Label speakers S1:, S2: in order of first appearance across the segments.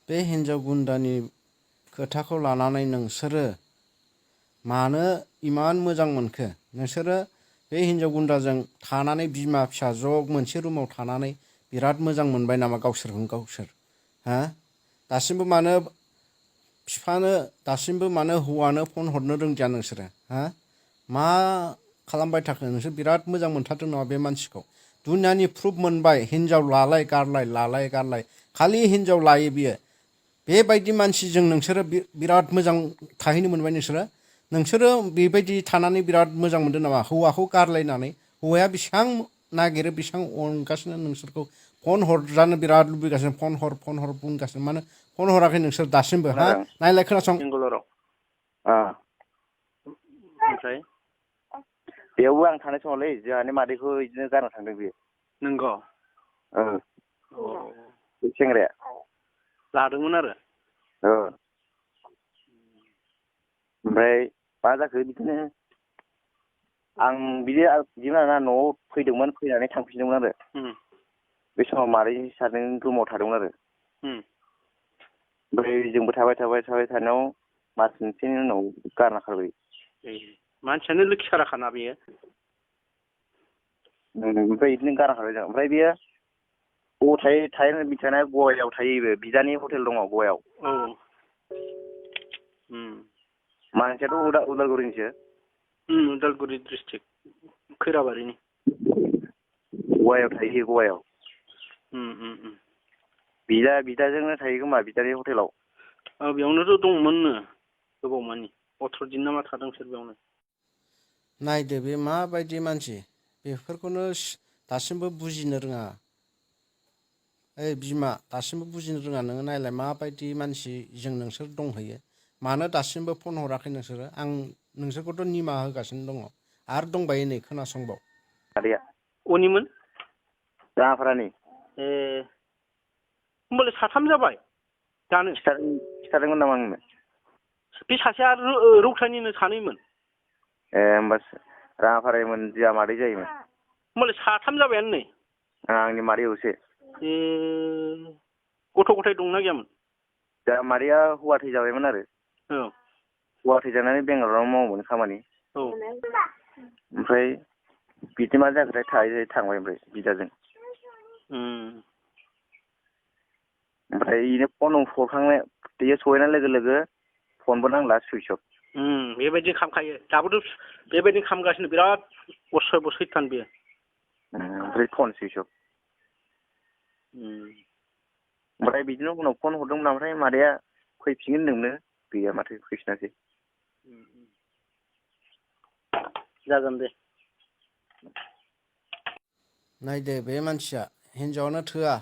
S1: बे हिन्जाव गुन्दानि खोथाखौ लानानै नोंसोरो मानो इमान मोजां मोनखो? नोंसोरो बे हिन्जाव गुन्दाजों थानानै बिमा फिसा ज' मोनसे रुमाव थानानै बिराद मोजां मोनबाय नामा गावसोरखौनो गावसोर? हा? दासिमबो मानो हौवानो फन हरनो रोंदिया नोंसोरो? हा? मा खालामबाय थाखो? नोंसोर बिराद मोजां मोनथारदों नामा बे मानसिखौ? दुनियानि प्रुफ मोनबाय हिन्जाव लालाय गारलाय खालि हिन्जाव लायो बियो। बेबायदि मानसिजों नोंसोरो बिराद मोजां थाहैनो मोनबाय नोंसोरो बेबायदि थानानै बिराद मोजां मोनदों नामा? हौवाखौ गारलायनानै हौवाया बेसेबां नागिरो बेसेबां अनगासिनो नोंसोरखौ फन हरजानो बिराद लुबैगासिनो फन हर बुंगासिनो मानो फन हराखै नोंसोर दासिमबो? हा? नायलाय खोनासं।
S2: बेंगालराव ओमफ्राय बेयावबो आं थानाय समावलै जोंहानि मादैखौ बिदिनो गारना थांदों बेयो। नंगौ? बे सेंग्राया लादोंमोन आरो ओमफ्राय मा जाखो बिदिनो आं बिदिमोन आरोना न'आव फैदोंमोन फैनानै थांफिनदोंमोन आरो बे समाव मादै सारजों रुमाव थादोंमोन आरो ओमफ्राय जोंबो थाबाय थानायाव मास मोनसेनि उनाव गारना खारबाय। मानसियानो लोखि खाराखाना बेयो। ओमफ्राय बिदिनो गारना खारबाय जों। ओमफ्राय बेयो बबाव थायो मिथियाना गवायाव थायो। बिदानि हटेल दङ गवायाव। मानसियाथ' उदालगुरिनिसो। उदालगुरि डिस्ट्रिक्ट खैराबारिनि। गवायाव थायो गवायाव। बिदाजोंनो थायो खोमा बिदानि हटेलाव। बेयावनोथ' दंमोननो गोबाव मानि 18 दिन नामा थादों बिसोर बेयावनो।
S1: नायदो बे माबायदि मानसि बेफोरखौनो दासिमबो बुजिनो रोङा। ओइ बिमा दासिमबो बुजिनो रोङा नोङो नायलाय माबायदि मानसिजों नोंसोर दंहैयो। मानो दासिमबो फन हराखै नोंसोरो? आं नोंसोरखौथ' निमाहा होगासिनो दङ। आरो दंबायो नै खोनासंबाव।
S2: मादैया अनिमोन राङाफारानि। होमबालाय साथाम जाबाय दानो। खिथादोंमोन नामा आंनो? बे सासेया रौतानिनो सानैमोन। होमबा राङाफारानिमोन जोंहा मादै जायोमोन। होमबालाय साथाम जाबायानो नै। आंनि मादै असे। गथ' गथाय दंना गैयामोन? जोंहा मादैया हौवा थैजाबायमोन आरो। हौवा थैजानानै बेंगालराव मावोमोन खामानि। ओमफ्राय बिदि मा जाखोथाय थांबाय ओमफ्राय बिदाजों। ओमफ्राय बेनो फन हरखांनाय बेयो सहैनाय लोगो लोगो फनबो नांला सुइस अफ। बेबायदि खालामखायो दाबोथ' बेबायदि खालामगासिनो बिराद असयब सैथान बेयो। ओमफ्राय फन सुइस अफ। ओमफ्राय बिदिनो उनाव फन हरदोंमोन ओमफ्राय मादैया फैफिनगोन होनदोंमोन गैया माथो फैफिनासै। जागोन दे।
S1: नायदो बे मानसिया हिन्जावानो थोआ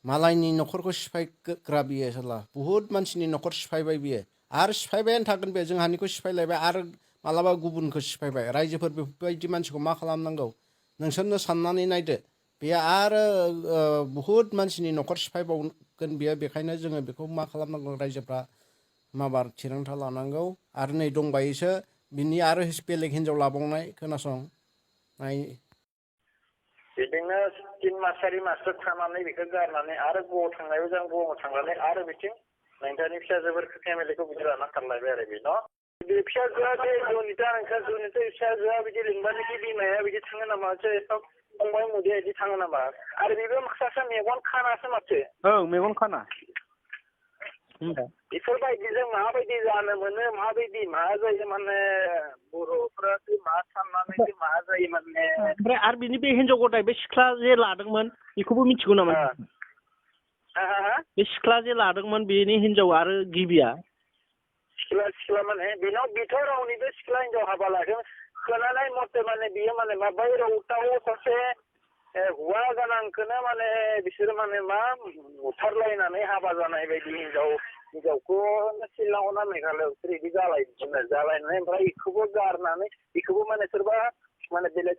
S1: मालायनि न'खरखौ सिफायग्रा बियो साला बुहुद मानसिनि न'खर सिफायबाय बियो आरो सिफायबायानो थागोन बे जोंहानिखौ सिफायलायबाय आरो मालाबा गुबुनखौ सिफायबाय। रायजोफोर बेफोरबायदि मानसिखौ मा खालामनांगौ नोंसोरनो साननानै नायदो। बेयो आरो बुहुद मानसिनि न'खर सिफायबावगोन बियो। बेखायनो जोङो बेखौ मा खालामनांगौ रायजोफ्रा माबा थिरांथा लानांगौ। आरो नै दंबायोसो बिनि आरो बेलेग हिन्जाव लाबावनाय खोनासं नाय।
S2: बिदिनो 3 मास 4 माससो थानानै बेखौ गारनानै आरो गवाव थांनायाव जों गवाव थांनानै आरो बिथिं नोंथांनि फिसाजोफोरखौ फेमिलिखौ बिदि लाना खारलायबाय आरो बे न'। बे फिसाजोआ बे जनिता फिसाजोआ बिदि लिंबानोखि बिमाया बिदि थाङो नामा? फंबाय मुदिया बिदि थाङो नामा? आरो बेबो सासे मेगन खानासो माथो। मेगन खाना। बेफोरबायदिजों माबायदि जानो मोनो माबायदि मा जायो माने बर'फोरासो मा साननानैसो मा जायो माने। ओमफ्राय आरो बिनि बे हिन्जाव गथाय बे सिख्ला जे लादोंमोन बेखौबो मिथिगौ नामा? बे सिख्ला जे लादोंमोन बेनि हिन्जाव आरो गिबिया सिख्ला माने बेनाव बेथ' रावनिबो सिख्ला हिन्जाव हाबा लादों खोनानाय मथे माने बियो माने मा बै रौताव सासे हौवा गोनांखौनो माने बिसोरो माने मा बुथारलायनानै हाबा जानाय बायदि हिन्जावखौ शिलंआव ना मेघालयआवसो बिदि जालायनानै ओमफ्राय बेखौबो गारनानै बेखौबो माने सोरबा माने बेलेग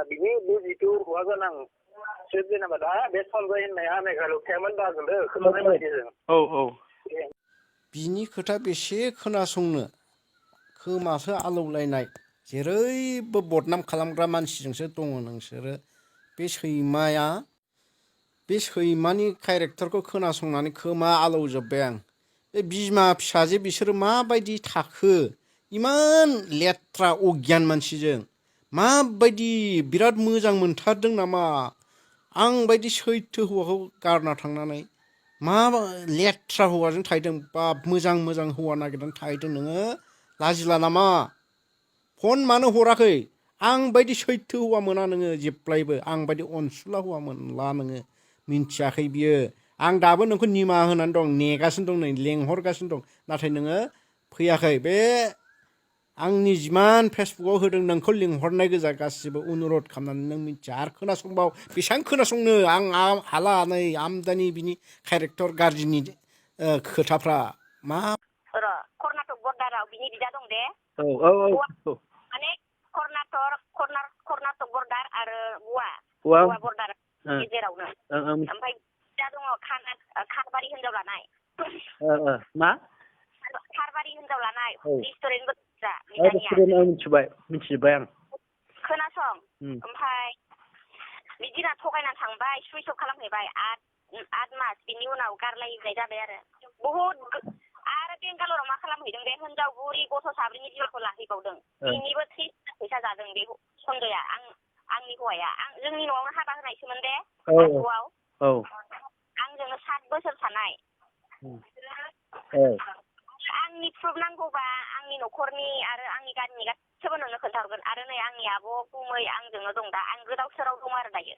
S2: बिनि बे जिथु हौवा गोनां जेनेबा दा बे सनजय होननाया मेघालयआव थायामोन दागोलो खोनानाय बायदिजों।
S1: बिनि खोथा बेसे खोनासंनो खोमासो आलौलायनाय जेरैबो बदनाम खालामग्रा मानसिजोंसो दङ नोंसोरो। बे सैमाया बे सैमानि केरेक्टारखौ खोनासंनानै खोमा आलौजोब्बाय आं बे बिमा फिसाजो बिसोरो माबायदि थाखो इमान लेथ्रा अगियान मानसिजों माबायदि बिराद मोजां मोनथारदों नामा आं बायदि सैथो हौवाखौ गारना थांनानै मा लेथ्रा हौवाजों थाहैदों बाब मोजां मोजां हौवा नागिरनानै थाहैदों नोङो लाजिला नामा फन मानो हराखै आं बायदि सैथो हौवा मोना नोङो जेब्लायबो आं बायदि अनसुला हौवा मोनला नोङो मिन्थियाखै बियो आं दाबो नोंखौ निमाहा होनानै दं नेगासिनो दं नै लेंहरगासिनो दं नाथाय नोङो फैयाखै बे आंनि जिमान फेसबुकआव होदों नोंखौ लिंहरनाय गोजा गासिबो अनुरद खालामनानै नों मिथिया आरो खोनासंबाव बेसेबां खोनासंनो आं हाला नै आमदानि बिनि केरेक्टार गाज्रिनि खोथाफ्रा मा
S3: र' कर्नाटक बर्डाराव बिनि बिदा दं दे माने कर्नाटक बर्डार आरो गवा बर्डार गेजेरावनो ओमफ्राय बिदा दङ खारबारि हिनजाव लानाय
S2: मा
S3: खारबारि हिनजाव लानाय
S2: रेस्टुरेन्ट मिथिबाय आं
S3: खोनासं ओमफ्राय बिदिना थगायना थांबाय सुइस अफ खालामहैबाय 8 मास बिनि उनाव गारलायनाय जाबाय आरो बहुद आरो बेंगालराव मा खालामहैदों बे हिनजाव बुरि गथ' साब्रैनि बिमाखौ लाहैबावदों बिनिबो 3 फैसा जादों बे सन्जया आंनि हौवाया जोंनि न'आवनो हाबा होनायसोमोन दे बाथौआव आंजोंनो 7 बोसोर थानाय आंनि प्रुफ नांगौबा आंनि न'खरनि आरो आंनि गामिनि गासैबो नोंनो खोन्थाहरगोन आरो नै आंनि आब' गुमै आंजोंनो दं दा आं गोदाव सोराव दं आरो दायो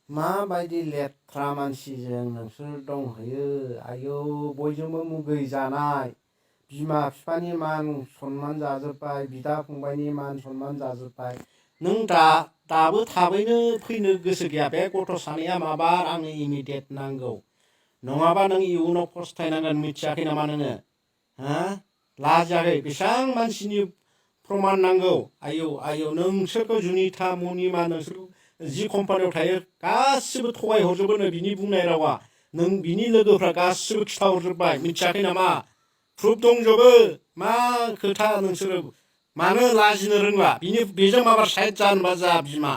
S1: माबायदि लेथ्रा मानसिजों नोंसोर दंहैयो आयौ बयजोंबो मुगै जानाय बिमा बिफानि मान सनमान जाजोब्बाय बिदा फंबायनि मान सनमान जाजोब्बाय नों दाबो थाबैनो फैनो गोसो गैया बे गथ' सानैया माबार आंनो इमिडियेट नांगौ नङाबा नों इयुनाव फस्थायनांगोन मिथियाखै नामा नोङो हा लाजियाखै बेसेबां मानसिनि प्रमान नांगौ आयौ नोंसोरखौ जुनिथा मनिमा नोंसोरखौ जि कम्पानियाव थायो गासिबो थगायहरजोबोनो बिनि बुंनाय रावा नों बिनि लोगोफ्रा गासिबो खिथाहरजोब्बाय मिथियाखै नामा प्रुफ दंजोबो मा खोथा नोंसोरो मानो लाजिनो रोंला बेजों माबा साइड जानोबा जा बिमा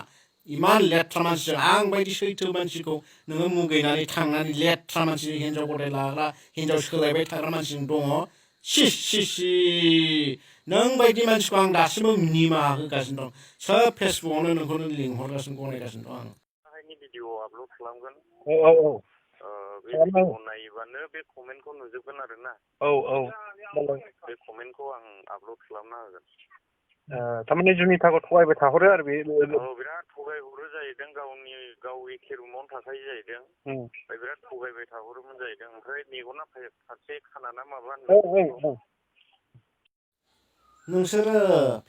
S1: इमान लेथ्रा मानसिजों आं बायदि सैथो मानसिखौ नोङो मुगैनानै थांनानै लेथ्रा मानसि हिनजाव गथाय लाग्रा हिनजाव सोलायबाय थाग्रा मानसिजों दङ सि नों बायदि मानसिखौ आं दासिमबो निमाहा होगासिनो दं सोब फेसबुकआवनो नोंखौनो लिंहरगासिनो गनायगासिनो दं आं
S4: भिडिअ आपल'ड खालामगोन बे भिडिअ नायोबानो बे कमेन्टखौ नुजोबगोन आरो ना बे कमेन्टखौ आं आपल'ड खालामना होगोन
S2: थारमाने जुनिताखौ थगायबाय थाहरो आरो बे
S4: बिराद थगायहरो जाहैदों गाव एखे रुमावनो थाखायो जाहैदों ओमफ्राय बिराद थगायबाय थाहरोमोन जाहैदों ओमफ्राय मेगना फारसे खानाना माबा
S1: नोंसोरो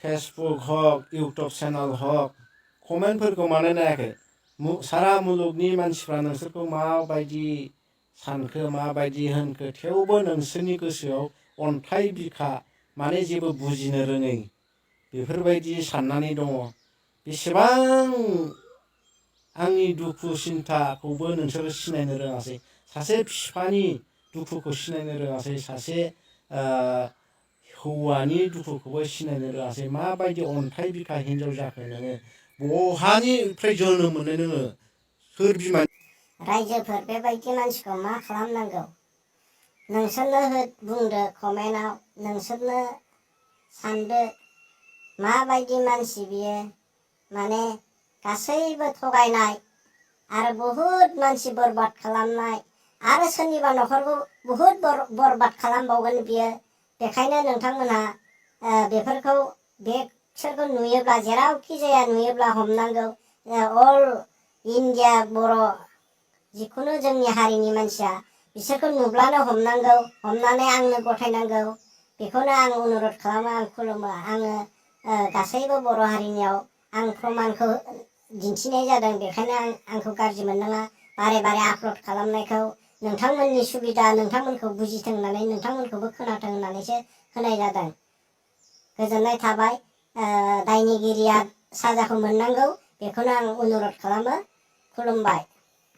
S1: फेसबुक हक इउटुब चेनेल हक कमेन्टफोरखौ मानो नायाखै सारा मुलुगनि मानसिफ्रा नोंसोरखौ माबायदि सानखो माबायदि होनखो थेवबो नोंसोरनि गोसोआव अन्थाइ बिखा माने जेबो बुजिनो रोङै बेफोरबायदि साननानै दङ बेसेबां आंनि दुखु सिन्थाखौबो नोंसोरो सिनायनो रोङासै सासे बिफानि दुखुखौ सिनायनो रोङासै सासे हौवानि दुखुखौबो सिनायनो रोङासै माबायदि अन्थाइ बिखा हिनजाव जाखो नोङो बहानिफ्राय जोनोम मोनो नोङो सोर बिमा
S5: रायजोफोर बेबायदि मानसिखौ मा खालामनांगौ नोंसोरनो बुंदो कमेन्टआव नोंसोरनो सानदो माबायदि मानसि बियो माने गासैबो थगायनाय आरो बहुद मानसि बरबाद खालामनाय आरो सोरनिबा न'खरखौ बहुद बरबाद खालामबावगोन बियो बेखायनो नोंथांमोनहा बेफोरखौ बिसोरखौ नुयोब्ला जेरावखि जाया नुयोब्ला हमनांगौ अल इन्डिया बर' जिखुनु जोंनि हारिनि मानसिया बिसोरखौ नुब्लानो हमनांगौ हमनानै आंनो गथायनांगौ बेखौनो आं अनुरद खालामो आं खुलुमो आङो गासैबो बर' हारिनियाव आं प्रमानखौ दिन्थिनाय जादों बेखायनो आंखौ गाज्रि मोननाङा बारे बारे आपल'ड खालामनायखौ नोंथांमोननि सुबिदा नोंथांमोनखौ बुजिथों होननानै नोंथांमोनखौबो खोनाथों होननानैसो होनाय जादों गोजोननाय थाबाय दायनिगिरिया साजाखौ मोननांगौ बेखौनो आं अनुरद खालामो खुलुमबाय।